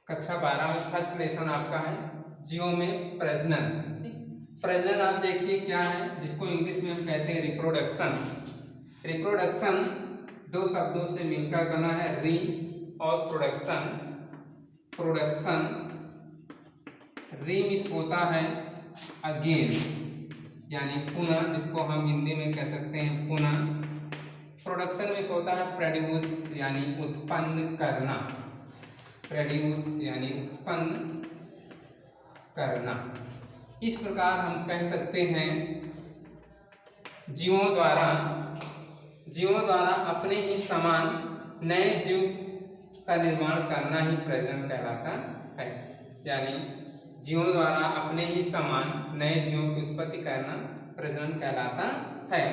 कक्षा 12 में first lesson आपका है जियो में प्रजनन। प्रजनन आप देखिए क्या है, जिसको इंग्लिश में हम कहते हैं रिप्रोडक्शन। रिप्रोडक्शन दो शब्दों से मिलकर बना है, री और प्रोडक्शन। प्रोडक्शन री मिस होता है अगेन, यानी पुनः, जिसको हम हिंदी में कह सकते हैं पुनः। प्रोडक्शन मिस होता है प्रोड्यूस, यानी उत्पन्न करना। प्रोड्यूस यानी उत्पन्न करना। इस प्रकार हम कह सकते हैं जीवों द्वारा अपने ही समान नए जीव का निर्माण करना ही प्रजनन कहलाता है। यानी जीवों द्वारा अपने ही समान नए जीवों की उत्पत्ति करना प्रजनन कहलाता है।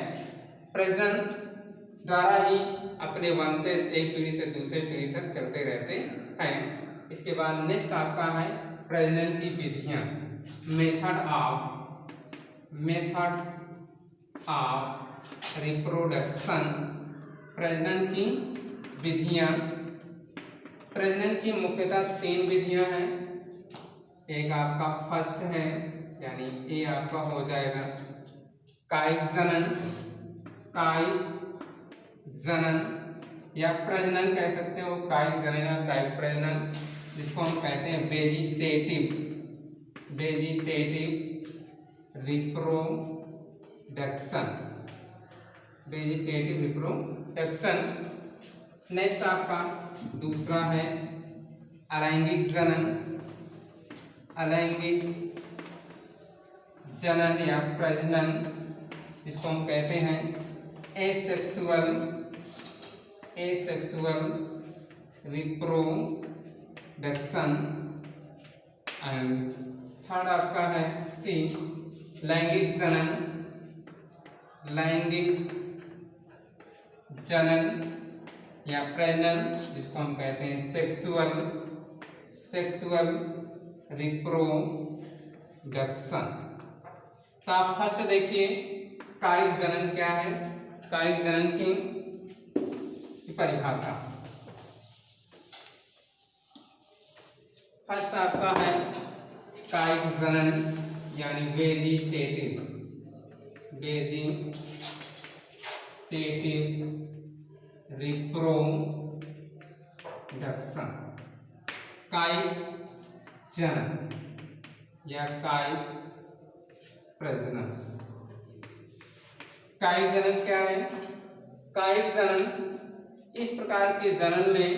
प्रजनन द्वारा ही अपने वंशज एक पीढ़ी से दूसरे पीढ़ी तक चलते रहते हैं। इसके बाद नेक्स्ट आपका है प्रजनन की विधियां। Method of reproduction. प्रजनन की विधियां। प्रजनन की मुख्यतः 3 विधियां हैं। एक आपका फर्स्ट है, यानी ये आपका हो जाएगा कायिक जनन या प्रजनन कह सकते हो, कायिक जनन या कायिक प्रजनन, जिसको हम कहते हैं वेजिटेटिव रिप्रोडक्शन। नेक्स्ट आपका दूसरा है अलैंगिक जनन या प्रजनन, जिसको हम कहते हैं एसेक्सुअल रिप्रोडक्शन। एंड थर्ड आपका है सी लैंगिक जनन या प्रजनन, जिसको हम कहते हैं सेक्सुअल रिप्रोडक्शन। तो आप फर्स्ट देखिए कायिक जनन क्या है। कायिक जनन की परिभाषा फर्स्ट आपका है कायिक जनन यानी वेजिटेटिव रिप्रोडक्शन। कायिक जनन या कायिक प्रजनन। कायिक जनन क्या है? कायिक जनन इस प्रकार के जनन में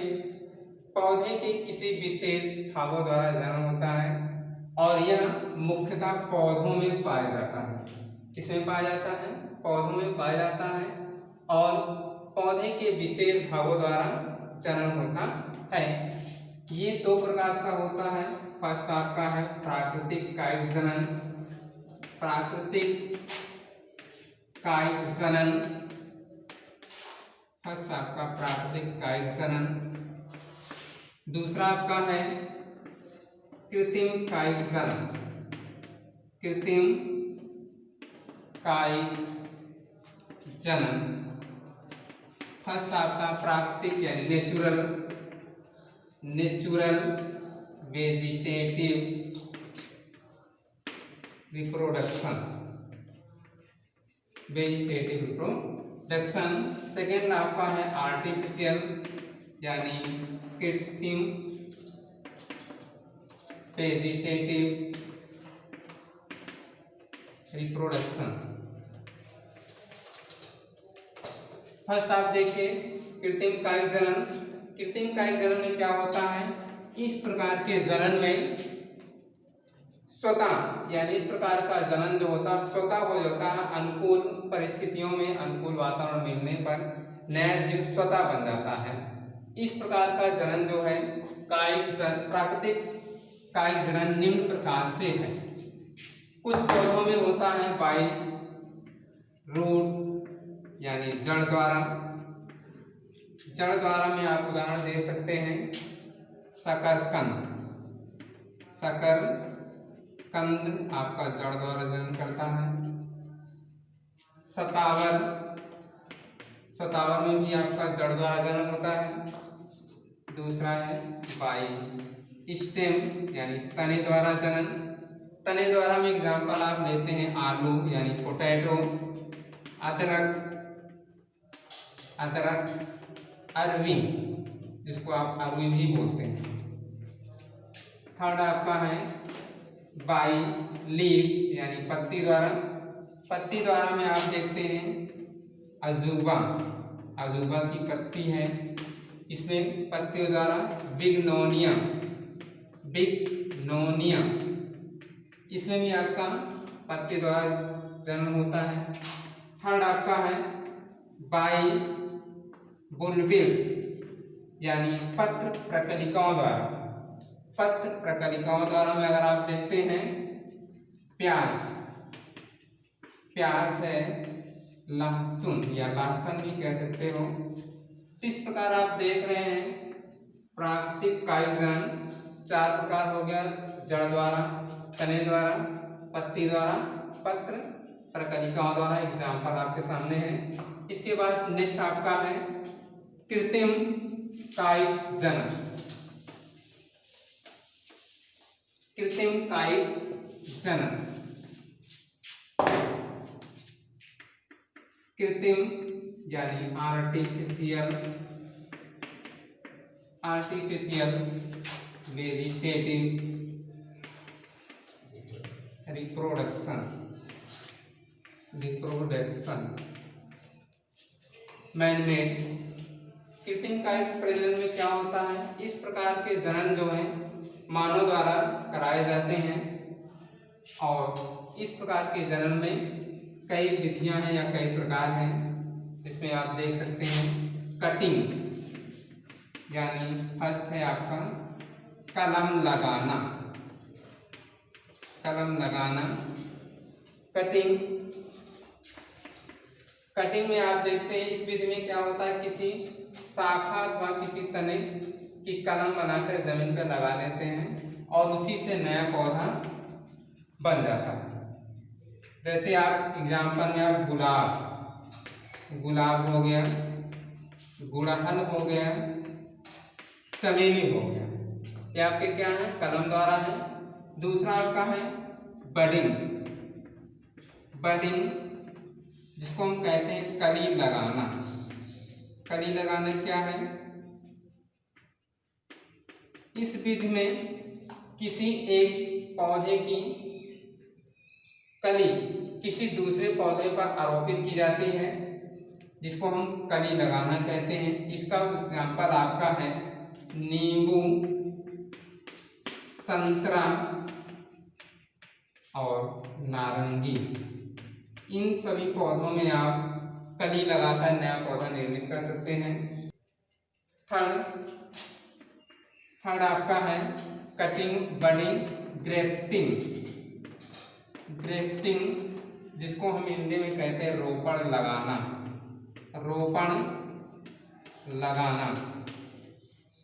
पौधे के किसी विशेष भागों द्वारा जन्म होता है और यह मुख्यतः पौधों में पाया जाता है। किसमें पाया जाता है? पौधों में पाया जाता है और पौधे के विशेष भागों द्वारा जन्म होता है। ये 2 प्रकार से होता है। फर्स्ट आपका है प्राकृतिक कायिक जनन। फर्स्ट आपका प्राकृतिक कायिक जनन। दूसरा आपका है कृत्रिम कायिक जनन। फर्स्ट आपका प्राकृतिक यानी नेचुरल वेजिटेटिव रिप्रोडक्शन। सेकेंड आपका है आर्टिफिशियल यानी कृत्रिम वेजिटेटिव रिप्रोडक्शन। फर्स्ट आप देखिए कृत्रिम कायिक जनन। कृत्रिम कायिक जनन में क्या होता है? इस प्रकार के जनन में स्वतः यानी इस प्रकार का जनन जो होता है स्वतः हो जाता है। अनुकूल परिस्थितियों में, अनुकूल वातावरण मिलने पर नया जीव स्वतः बन जाता है। इस प्रकार का जनन जो है प्राकृतिक कायिक जनन निम्न प्रकार से है। कुछ पौधों में होता है बाई रूट यानी जड़ द्वारा में आप उदाहरण दे सकते हैं शकरकंद आपका जड़ द्वारा जन्म करता है। सतावर में भी आपका जड़ द्वारा जन्म होता है। दूसरा है बाई स्टेम यानी तने द्वारा जनन। तने द्वारा में एग्जाम्पल आप लेते हैं आलू यानी पोटैटो, अदरक अरवी जिसको आप अरवी भी बोलते हैं। थर्ड आपका है बाई लीफ यानी पत्ती द्वारा। पत्ती द्वारा में आप देखते हैं अजूबा की पत्ती है, इसमें पत्तियों द्वारा बिगनोनिया इसमें भी आपका पत्ती द्वारा जन्म होता है। थर्ड आपका है बाई बुलबिल्स यानी पत्र प्रकलिकाओं द्वारा में अगर आप देखते हैं प्याज है, लहसुन या लहसुन भी कह सकते हो। इस प्रकार आप देख रहे हैं प्राकृतिक काईजन 4 प्रकार हो गया, जड़ द्वारा, तने द्वारा, पत्ती द्वारा, पत्र प्रकलिकाओं द्वारा। एग्जाम्पल आपके सामने है। इसके बाद नेक्स्ट आपका है कृत्रिम कायिक जनन। कृत्रिम यानी आर्टिफिशियल वेजिटेटिव रिप्रोडक्शन मैनमेड। कृत्रिम कायिक प्रजनन में क्या होता है, इस प्रकार के जनन जो है मानव द्वारा कराए जाते हैं और इस प्रकार के जनन में कई विधियां हैं या कई प्रकार हैं, जिसमें आप देख सकते हैं कटिंग यानी फर्स्ट है आपका कलम लगाना। कटिंग में आप देखते हैं इस विधि में क्या होता है, किसी शाखा अथवा किसी तने की कलम बनाकर जमीन पर लगा देते हैं और उसी से नया पौधा बन जाता है। जैसे आप एग्जाम्पल में आप गुलाब हो गया, गुड़हल हो गया, चमेली हो गया, ये आपके क्या है कलम द्वारा है। दूसरा आपका है बडिंग जिसको हम कहते हैं कली लगाना क्या है, इस विधि में किसी एक पौधे की कली किसी दूसरे पौधे पर आरोपित की जाती है, जिसको हम कली लगाना कहते हैं। इसका एग्जाम्पल आपका है नींबू, संतरा और नारंगी। इन सभी पौधों में आप कली लगाकर नया पौधा निर्मित कर सकते हैं। थर्ड आपका है कटिंग, बडिंग, ग्रेफ्टिंग जिसको हम हिंदी में कहते हैं रोपण लगाना।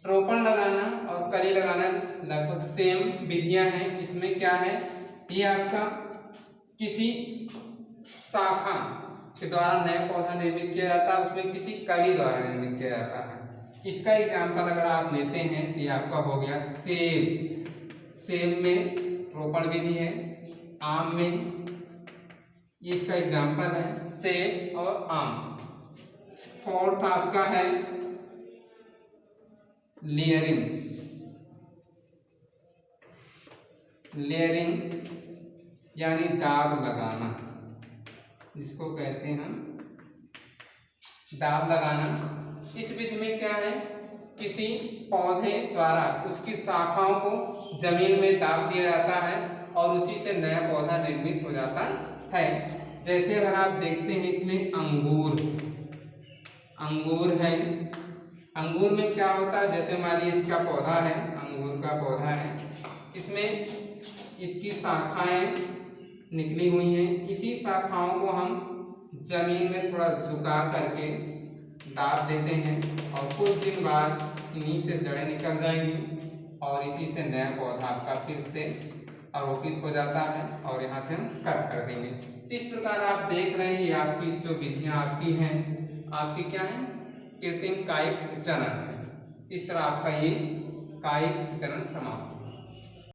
रोपण लगाना और कली लगाना लगभग सेम विधियां हैं। इसमें क्या है, ये आपका किसी शाखा के द्वारा नया पौधा निर्मित किया जाता है, उसमें किसी कली द्वारा निर्मित किया जाता है। इसका एग्जाम्पल अगर आप लेते हैं तो ये आपका हो गया सेब में रोपण विधि है, आम में ये इसका एग्जाम्पल है सेब और आम। फोर्थ आपका है लेयरिंग यानी दाब लगाना, जिसको कहते हैं हम दाब लगाना। इस विधि में क्या है, किसी पौधे द्वारा उसकी शाखाओं को जमीन में दाब दिया जाता है और उसी से नया पौधा निर्मित हो जाता है। जैसे अगर आप देखते हैं इसमें अंगूर है, अंगूर में क्या होता है, जैसे मान लीजिए इसका पौधा है, अंगूर का पौधा है, इसमें इसकी शाखाएं निकली हुई हैं। इसी शाखाओं को हम जमीन में थोड़ा झुका करके दाब देते हैं और कुछ दिन बाद इन्हीं से जड़ें निकल जाएंगी और इसी से नया पौधा आपका फिर से आरोपित हो जाता है और यहाँ से हम कट कर देंगे। इस प्रकार आप देख रहे हैं आपकी जो विधियां आपकी हैं, आपकी क्या है, कृत्रिम कायिक जनन है। इस तरह आपका ये कायिक जनन समाप्त।